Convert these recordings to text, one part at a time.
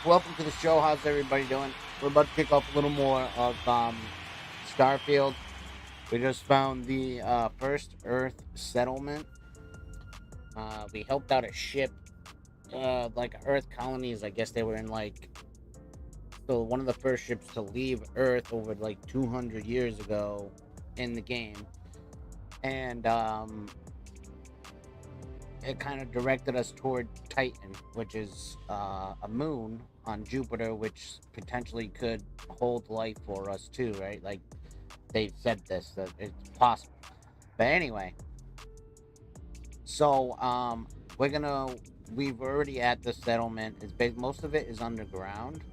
Welcome to the show. How's everybody doing? We're about to kick off a little more of Starfield. We just found the first Earth settlement. We helped out a ship, like Earth colonies. I guess they were in so one of the first ships to leave Earth over like 200 years ago in the game, and it kind of directed us toward Titan, which is a moon on Jupiter, which potentially could hold life for us too, right? Like they said this that it's possible. But anyway, so we've already at the settlement. Most of it is underground,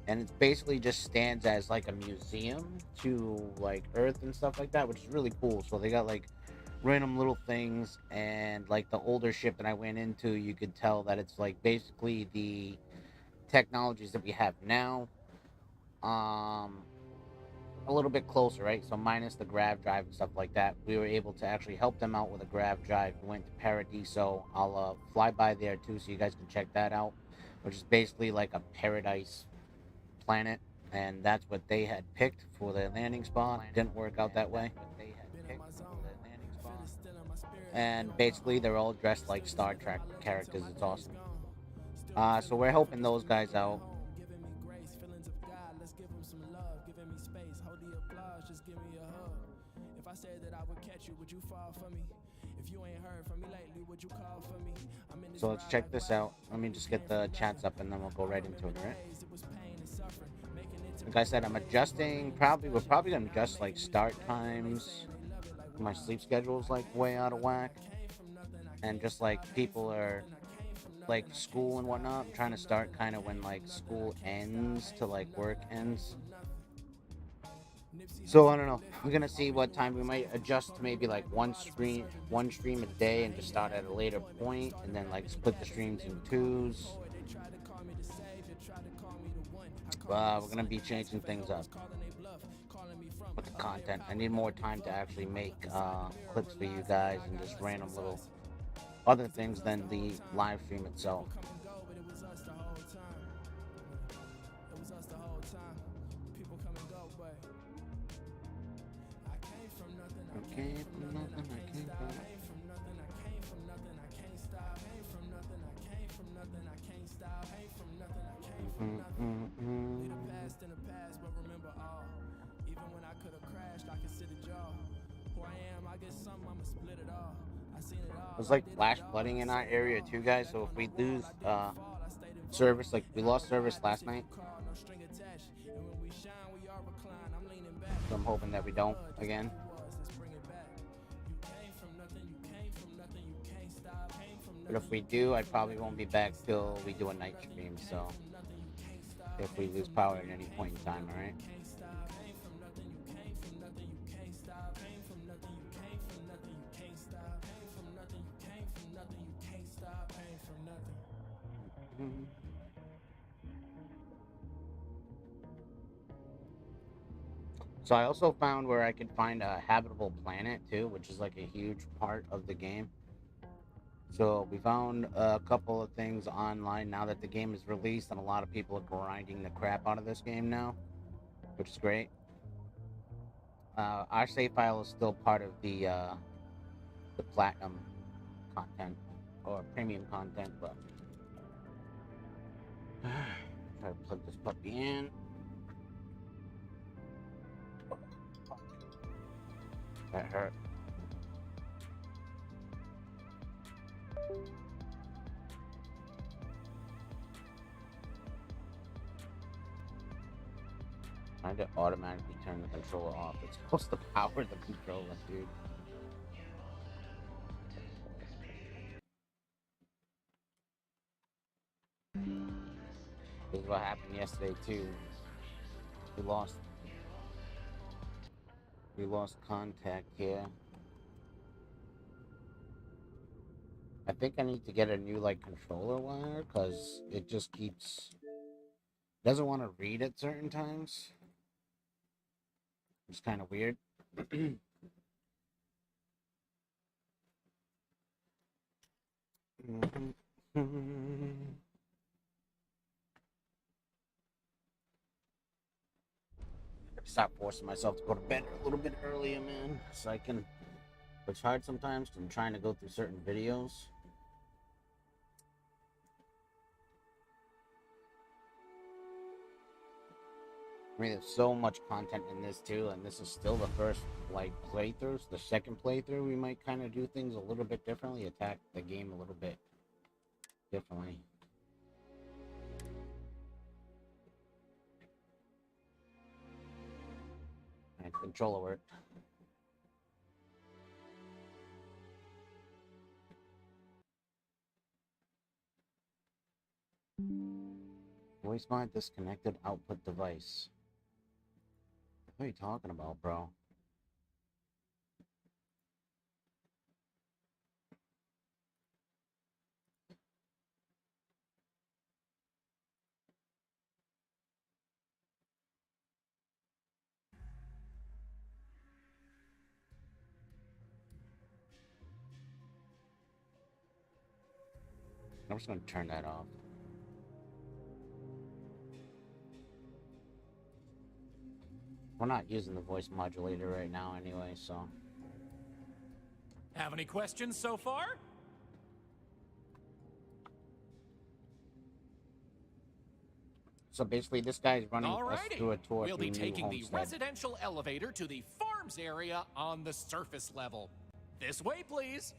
and it basically just stands as like a museum to like Earth and stuff like that, which is really cool. So they got like random little things, and like the older ship that I went into, you could tell that it's like basically the technologies that we have now. Um, a little bit closer, right? So minus the grav drive and stuff like that, we were able to actually help them out with a grav drive. We went to Paradiso. I'll fly by there too, so you guys can check that out, which is basically like a paradise planet, and that's what they had picked for their landing spot. Didn't work out that way. And basically, they're all dressed like Star Trek characters. It's awesome. So we're helping those guys out. So let's check this out. Let me just get the chats up and then we'll go right into it, right? Like I said, I'm adjusting. We're probably gonna adjust like start times. My sleep schedule is like way out of whack, and just like people are like school and whatnot. I'm trying to start kind of when like school ends to like work ends. So I don't know. We're gonna see what time we might adjust to maybe like one stream a day, and just start at a later point, and then like split the streams in twos. We're gonna be changing things up with the content. I need more time to actually make clips for you guys and just random little other things than the live stream itself. Okay, from nothing, I came from. There's like flash flooding in our area too, guys. So if we lose service, like we lost service last night, so I'm hoping that we don't again. But if we do, I probably won't be back till we do a night stream. So if we lose power at any point in time, all right. So I also found where I could find a habitable planet too, which is like a huge part of the game. So we found a couple of things online now that the game is released, and a lot of people are grinding the crap out of this game now, which is great. Our save file is still part of the platinum content or premium content, but try to plug this puppy in. That hurt. I had to automatically turn the controller off. It's supposed to power the controller, dude. This is what happened yesterday too. We lost we lost contact here. I think I need to get a new like controller wire because it just keeps doesn't want to read at certain times. It's kind of weird. Stop forcing myself to go to bed a little bit earlier, man, so I can. It's hard sometimes. I'm trying to go through certain videos. I mean, there's so much content in this too, and this is still the first like playthroughs. The second playthrough, we might kind of do things a little bit differently, attack the game a little bit differently. And controller worked. Voice mod disconnected output device. What are you talking about, bro? I'm just gonna turn that off. We're not using the voice modulator right now anyway, so. Have any questions so far? So basically, this guy's running us through a tour We'll through be taking the Homestead. residential elevator to the farms area on the surface level. This way, please.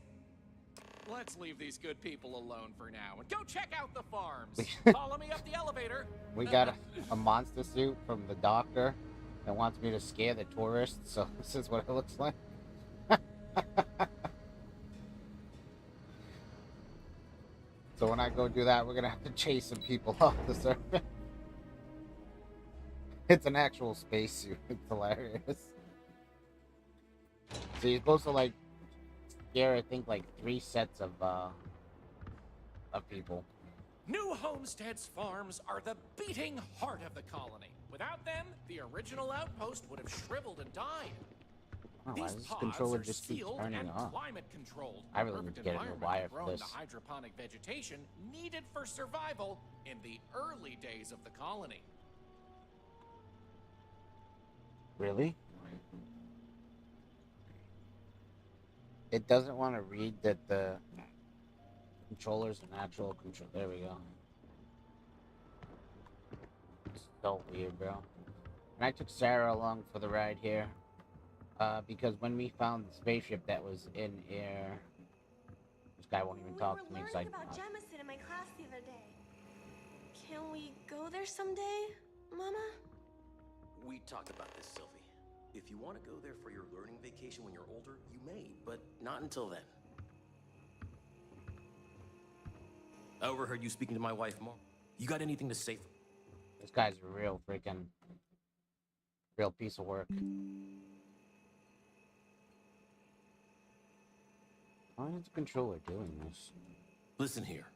Let's leave these good people alone for now and go check out the farms. Follow me up the elevator. We got a monster suit from the doctor that wants me to scare the tourists, so this is what it looks like. So when I go do that, we're gonna have to chase some people off the surface. It's an actual spacesuit. It's hilarious. So you're supposed to like scare, I think, like 3 sets of people. New Homestead's farms are the beating heart of the colony. Without them, the original outpost would have shriveled and died. Oh, These this pods controller are just keeps sealed turning and on. climate controlled. I really need Perfect to get a new environment wire to for grow this. the hydroponic vegetation needed for survival in the early days of the colony. Really? It doesn't want to read that the controller's an actual control. There we go. It's so weird, bro. And I took Sarah along for the ride here. Because when we found the spaceship that was in air, this guy won't even talk to me. We were learning about Jemison in my class the other day. Can we go there someday, Mama? We talked about this, Sylvie. If you want to go there for your learning vacation when you're older, you may, but not until then. I overheard you speaking to my wife, Mom. You got anything to say? This guy's a real piece of work. Why is the controller doing this? Listen here.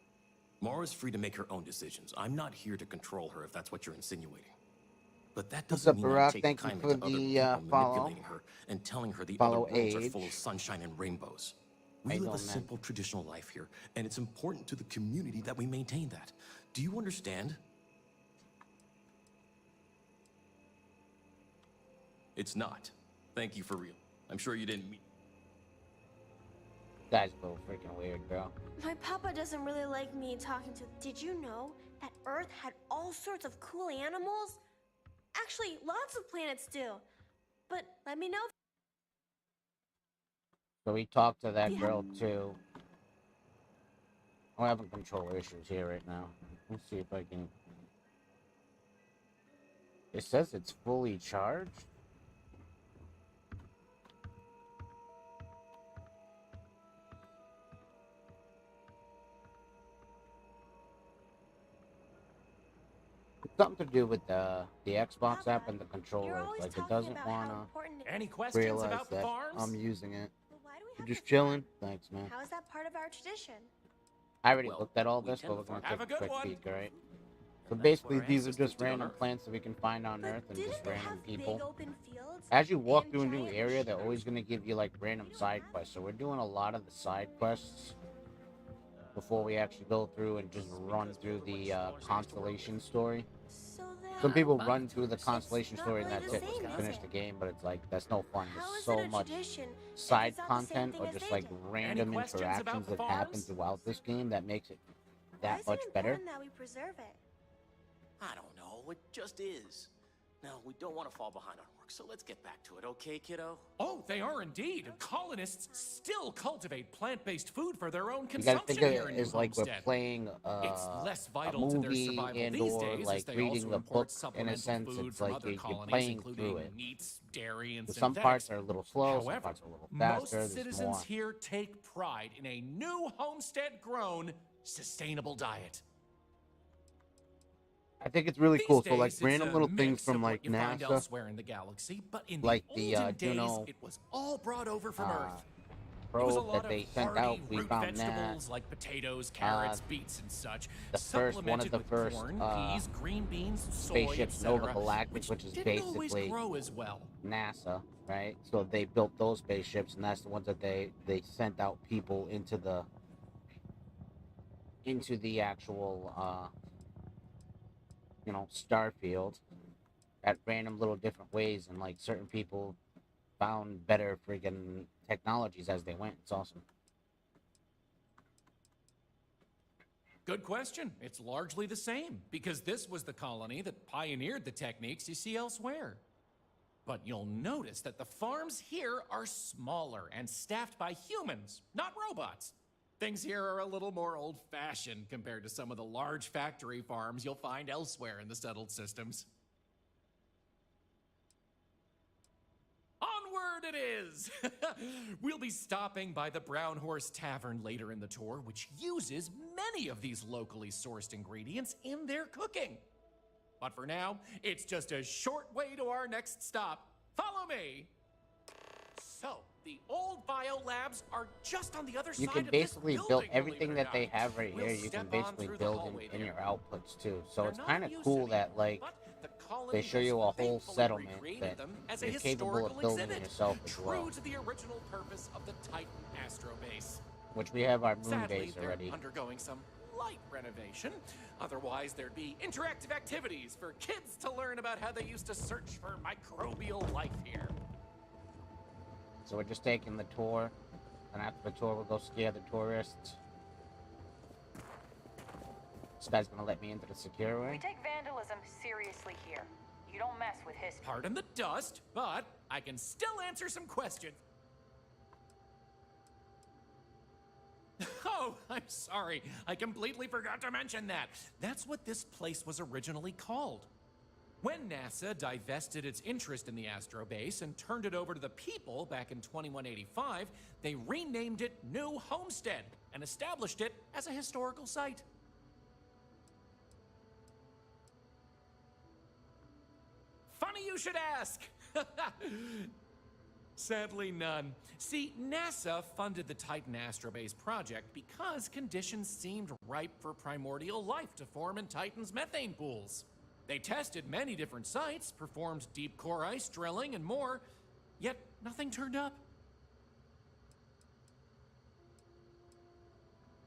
Mara's free to make her own decisions. I'm not here to control her if that's what you're insinuating. But that doesn't mean I take kindly to other people manipulating her and telling her the other worlds are full of sunshine and rainbows. We live a simple traditional life here, and it's important to the community that we maintain that. Do you understand? It's not. Thank you for real. I'm sure you didn't mean. Guy's a little freaking weird, bro. My papa doesn't really like me talking to... Did you know that Earth had all sorts of cool animals? Actually, lots of planets do. But let me know. So we talked to that girl too. I'm having controller issues here right now. Let's see if I can... It says it's fully charged. It's something to do with the Xbox app and the controller. Like it doesn't wanna Any questions realize about the that farms? I'm using it. Why do we You're have just to farm? chilling. Thanks, man. How is that part of our tradition? I already Well, looked at all we this, tend but to we're gonna Have take a a good quick one. peek, alright? So And that's basically, what our these are ancestors just did on random Earth. plants that we can find on But Earth and didn't just they random have people. big open fields As you walk and through a new giant area, they're machines? always going to give you like random side quests. So we're doing a lot of the side quests. before we actually go through and just run through the constellation story. So Some then, people run through the it's constellation not story and really that's the it, same, just is finish it? the game, but it's like, that's no fun. There's How is so it a much tradition if side it's not the same content thing or as just they like do? random questions about interactions the that happen farms? throughout this game that makes it Why that is much it better. important that we preserve it? I don't know. It just is. Now, we don't want to fall behind on work, so let's get back to it, okay, kiddo? Oh, they are indeed. Colonists still cultivate plant-based food for their own You gotta consumption think of here it in New as like we're Homestead. playing It's less a vital to their movie survival and these or days, like as they reading also a book import in a supplemental sense. food It's from like other you're colonies, playing through including it. meats, dairy, and So some synthetics. parts are a little slow, some However, parts are a little most faster. There's citizens more. here take pride in a new homestead-grown, sustainable diet. I think it's really These cool. days, So like it's random a little things mix from of like what you find NASA, elsewhere in the galaxy, but in like the the olden days, Juno it was all brought over from Earth. It was a probe lot that they of sent out. hearty We root found that. vegetables like potatoes, carrots, beets, and such. The first one of Supplemented the with first corn, peas, green beans, soy, spaceships, Nova etc., Galactic, which is didn't always basically grow as well. NASA, right? So they built those spaceships, and that's the ones that they sent out people into the actual Starfield at random little different ways, and like certain people found better friggin' technologies as they went. It's awesome. Good question. It's largely the same, because this was the colony that pioneered the techniques you see elsewhere. But you'll notice that the farms here are smaller and staffed by humans, not robots. Things here are a little more old-fashioned compared to some of the large factory farms you'll find elsewhere in the settled systems. Onward it is! We'll be stopping by the Brown Horse Tavern later in the tour, which uses many of these locally sourced ingredients in their cooking. But for now, it's just a short way to our next stop. Follow me! So, the old biolabs are just on the other side You of can this basically building, build believe it everything or that they not. have right We'll here. You can step on basically through the build hallway in your there. outputs too. So They're it's not kind of used cool anymore, that like but the colony they show has you a whole faithfully settlement recreated that them as a you're capable of historical building exhibit, yourself as true well. to the original purpose of the Titan Astro Base. Which we have our moon Sadly, base they're already. undergoing some light renovation. Otherwise, there'd be interactive activities for kids to learn about how they used to search for microbial life here. So we're just taking the tour, and after the tour, we'll go scare the tourists. This guy's gonna let me into the secure We way. take vandalism seriously here. You don't mess with history. Pardon the dust, but I can still answer some questions. Oh, I'm sorry. I completely forgot to mention that. That's what this place was originally called. When NASA divested its interest in the Astro Base and turned it over to the people back in 2185, they renamed it New Homestead and established it as a historical site. Funny you should ask. Sadly, none. See, NASA funded the Titan Astrobase project because conditions seemed ripe for primordial life to form in Titan's methane pools. They tested many different sites, performed deep core ice drilling, and more, yet nothing turned up.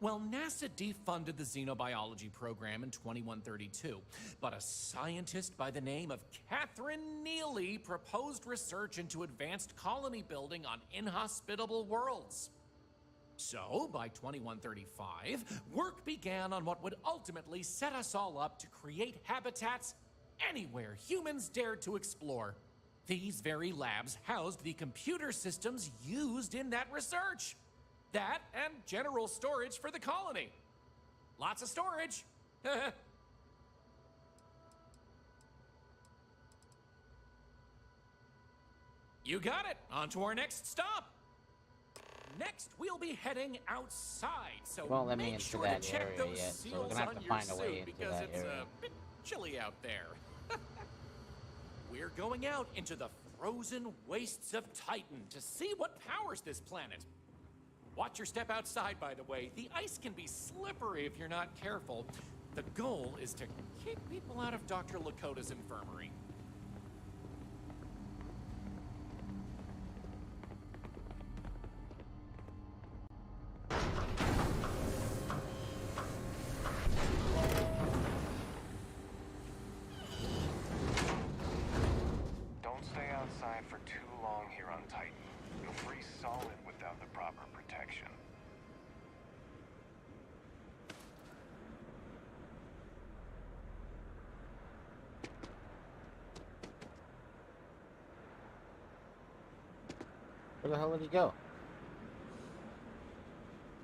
Well, NASA defunded the xenobiology program in 2132, but a scientist by the name of Catherine Neely proposed research into advanced colony building on inhospitable worlds. So, by 2135, work began on what would ultimately set us all up to create habitats anywhere humans dared to explore. These very labs housed the computer systems used in that research. That and general storage for the colony. Lots of storage. You got it. On to our next stop. Next, we'll be heading outside, so Won't let me make into sure that to check area those yet, so we're seals gonna have on to your find a way suit into because that it's area. a bit chilly out there. We're going out into the frozen wastes of Titan to see what powers this planet. Watch your step outside, by the way. The ice can be slippery if you're not careful. The goal is to keep people out of Dr. Lakota's infirmary. Where the hell did he go?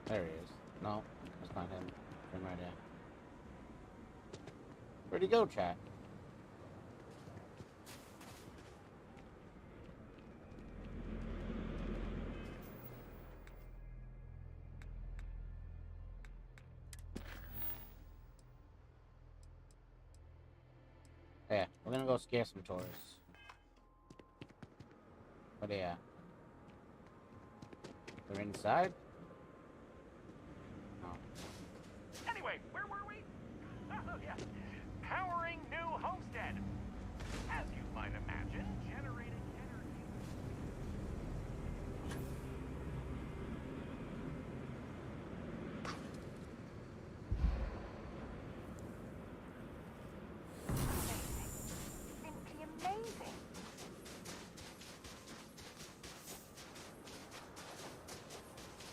There he is. No, that's not him. Him right there. Where'd he go, chat? Yeah, we're gonna go scare some tourists. Where they at? They're inside? No. Anyway, where were we? Oh, yeah. Powering new homestead. As you might imagine, generating energy. Simply amazing.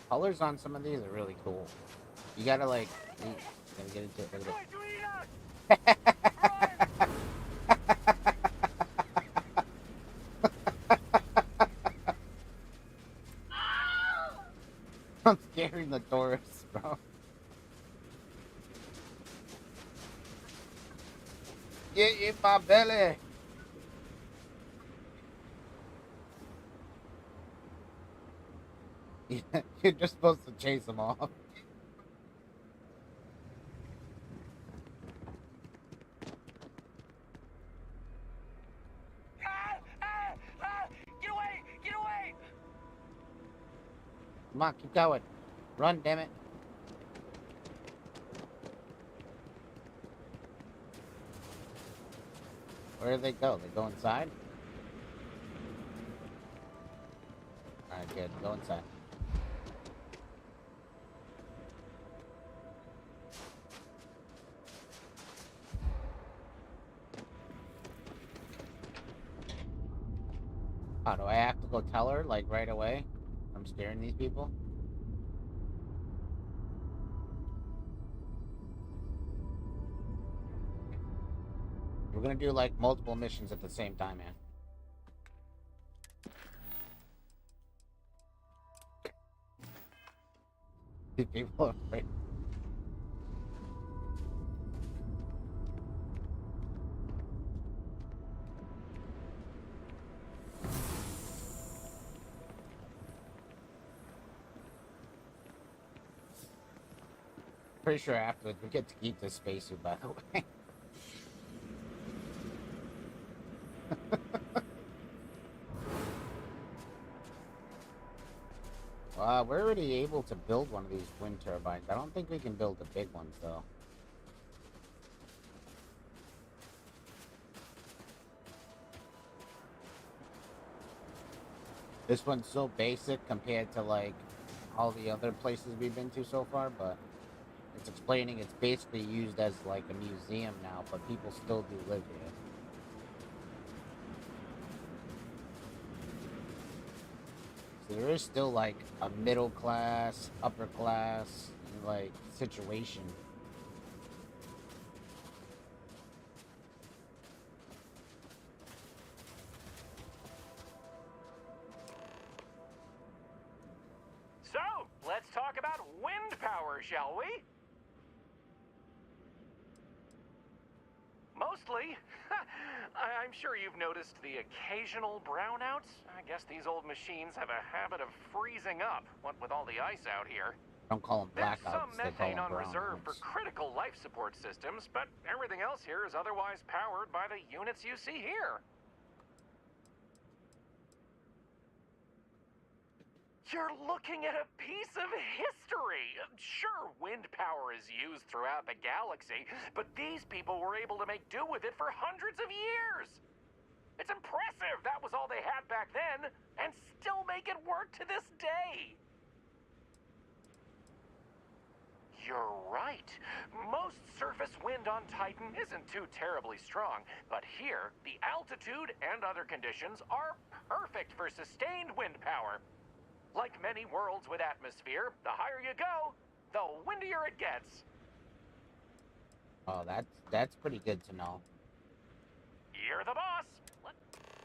Colors on some of these are really cool. You gotta like, gotta get into it. Look at I'm scaring the tourists, bro. Get in my belly. You're just supposed to chase them off. Get away! Get away! Come on, keep going. Run, damn it. Where do they go? They go inside? Alright, good. Go inside. Oh, do I have to go tell her, like, right away? I'm scaring these people? We're gonna do, like, multiple missions at the same time, man. These people are afraid. Pretty sure afterwards we get to keep this spacesuit, by the way. We're already able to build one of these wind turbines. I don't think we can build the big ones, though. This one's so basic compared to, like, all the other places we've been to so far, but it's explaining it's basically used as, like, a museum now, but people still do live here. So there is still, like, a middle class, upper class, like, situation. So, let's talk about wind power, shall we? Mostly. I'm sure you've noticed the occasional brownouts. I guess these old machines have a habit of freezing up, what with all the ice out here. Don't call them There's blackouts, some they call methane them on reserve for brownouts. critical life support systems, but everything else here is otherwise powered by the units you see here. You're looking at a piece of history. Sure, wind power is used throughout the galaxy, but these people were able to make do with it for hundreds of years. It's impressive that was all they had back then, and still make it work to this day. You're right. Most surface wind on Titan isn't too terribly strong, but here, the altitude and other conditions are perfect for sustained wind power. Like many worlds with atmosphere, the higher you go, the windier it gets. Oh, that's pretty good to know. the boss.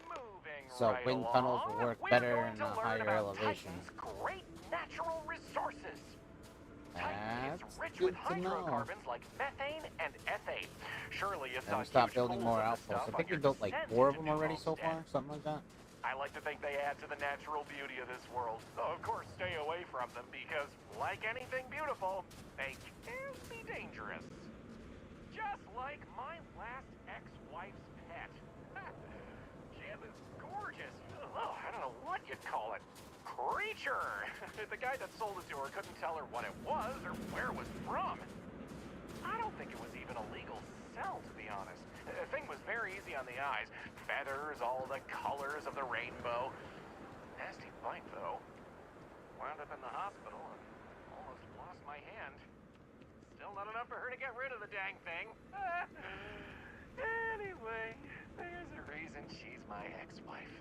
Moving So right wind tunnels will along, work we're better going in to a learn higher about elevation. Titan's great natural resources. Titan is That's rich good with to know. hydrocarbons like methane and ethane. Surely you saw And we stopped huge building pools more of this outposts. I stuff think on we your built like descent 4 of into them New already so Homestead. far, something like that. I like to think they add to the natural beauty of this world. Though, of course, stay away from them because, like anything beautiful, they can be dangerous. Just like my last ex-wife's pet. Jim is gorgeous. Oh, I don't know what you'd call it. Creature! The guy that sold it to her couldn't tell her what it was or where it was from. I don't think it was even a legal sell, to be honest. The thing was very easy on the eyes. Feathers, all the colors of the rainbow. Nasty bite, though. Wound up in the hospital and almost lost my hand. Still not enough for her to get rid of the dang thing. Anyway, there's a reason she's my ex-wife.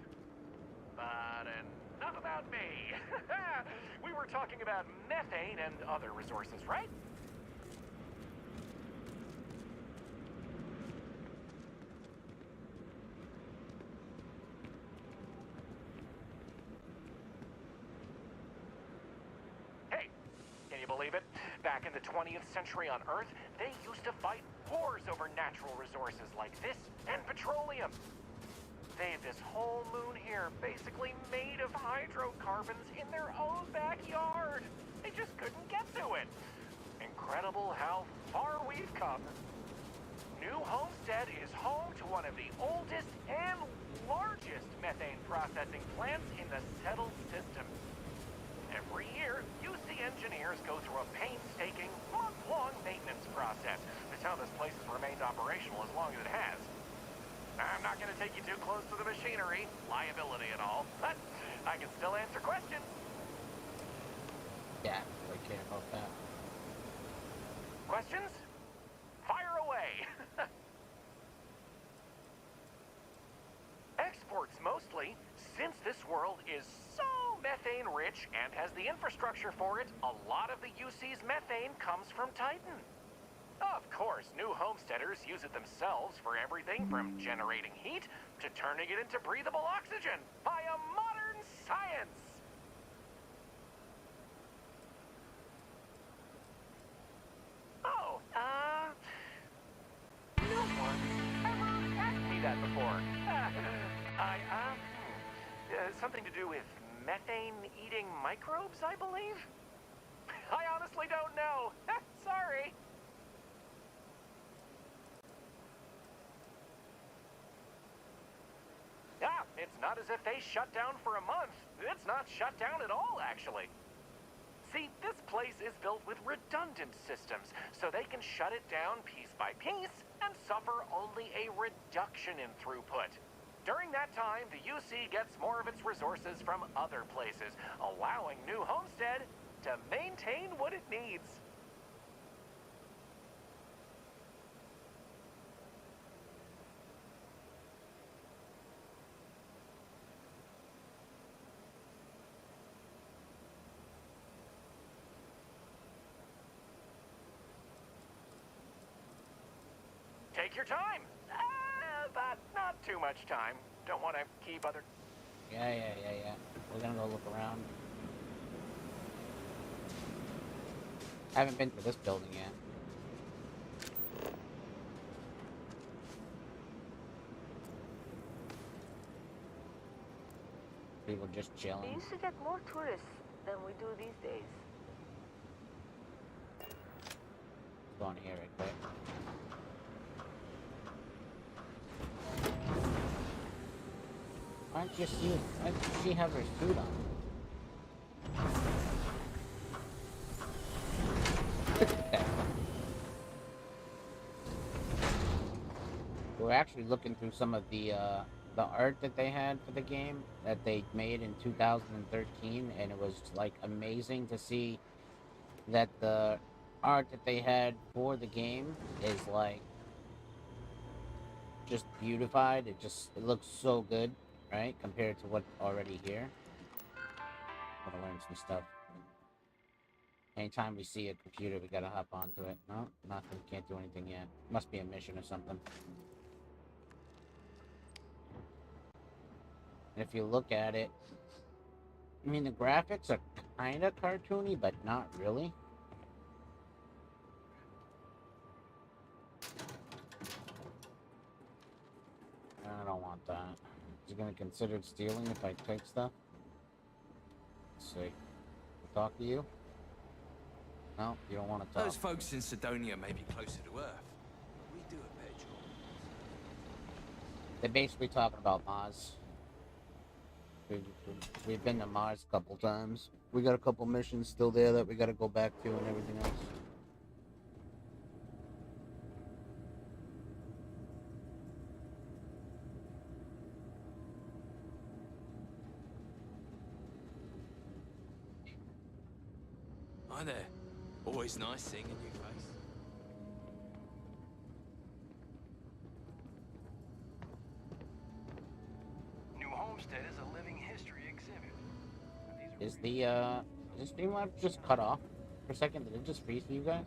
But enough about me. We were talking about methane and other resources, right? Hey, can you believe it? Back in the 20th century on Earth, they used to fight wars over natural resources like this and petroleum. They have this whole moon here basically made of hydrocarbons in their own backyard. They just couldn't get to it. Incredible how far we've come. New Homestead is home to one of the oldest and largest methane processing plants in the settled system. Every year, UC engineers go through a painstaking, month-long maintenance process. That's how this place has remained operational as long as it has. I'm not going to take you too close to the machinery, liability and all, but I can still answer questions. Yeah, I care about that. Questions? Fire away. Exports mostly, since this world is so methane rich and has the infrastructure for it, a lot of the UC's methane comes from Titan. Of course, new homesteaders use it themselves for everything from generating heat to turning it into breathable oxygen via modern science. Oh, no one's ever asked me that before. Something to do with methane-eating microbes, I believe? I honestly don't know. Sorry. Ah, it's not as if they shut down for a month. It's not shut down at all, actually. See, this place is built with redundant systems, so they can shut it down piece by piece and suffer only a reduction in throughput. During that time, the UC gets more of its resources from other places, allowing New Homestead to maintain what it needs. Take your time, but not too much time. Don't want to keep other... Yeah. We're gonna go look around. I haven't been to this building yet. People just chilling. We used to get more tourists than we do these days. Go on here right quick. Why does she have her suit on? We're actually looking through some of the art that they had for the game that they made in 2013, and it was like amazing to see that the art that they had for the game is like just beautified. It looks so good, right? Compared to what's already here. I'm gonna learn some stuff. Anytime we see a computer, we gotta hop onto it. No, nothing. Can't do anything yet. Must be a mission or something. And if you look at it, I mean, the graphics are kind of cartoony, but not really. I don't want that. Is he gonna consider stealing if I take stuff? Let's see. Talk to you? No, you don't want to talk. Those folks in Sidonia may be closer to Earth. We do a better job. They're basically talking about Mars. We've been to Mars a couple times. We got a couple missions still there that we got to go back to and everything else. Hi there. Always nice seeing a new face. New Homestead is a living history exhibit. Is the Streamlabs just cut off for a second? Did it just freeze for you guys?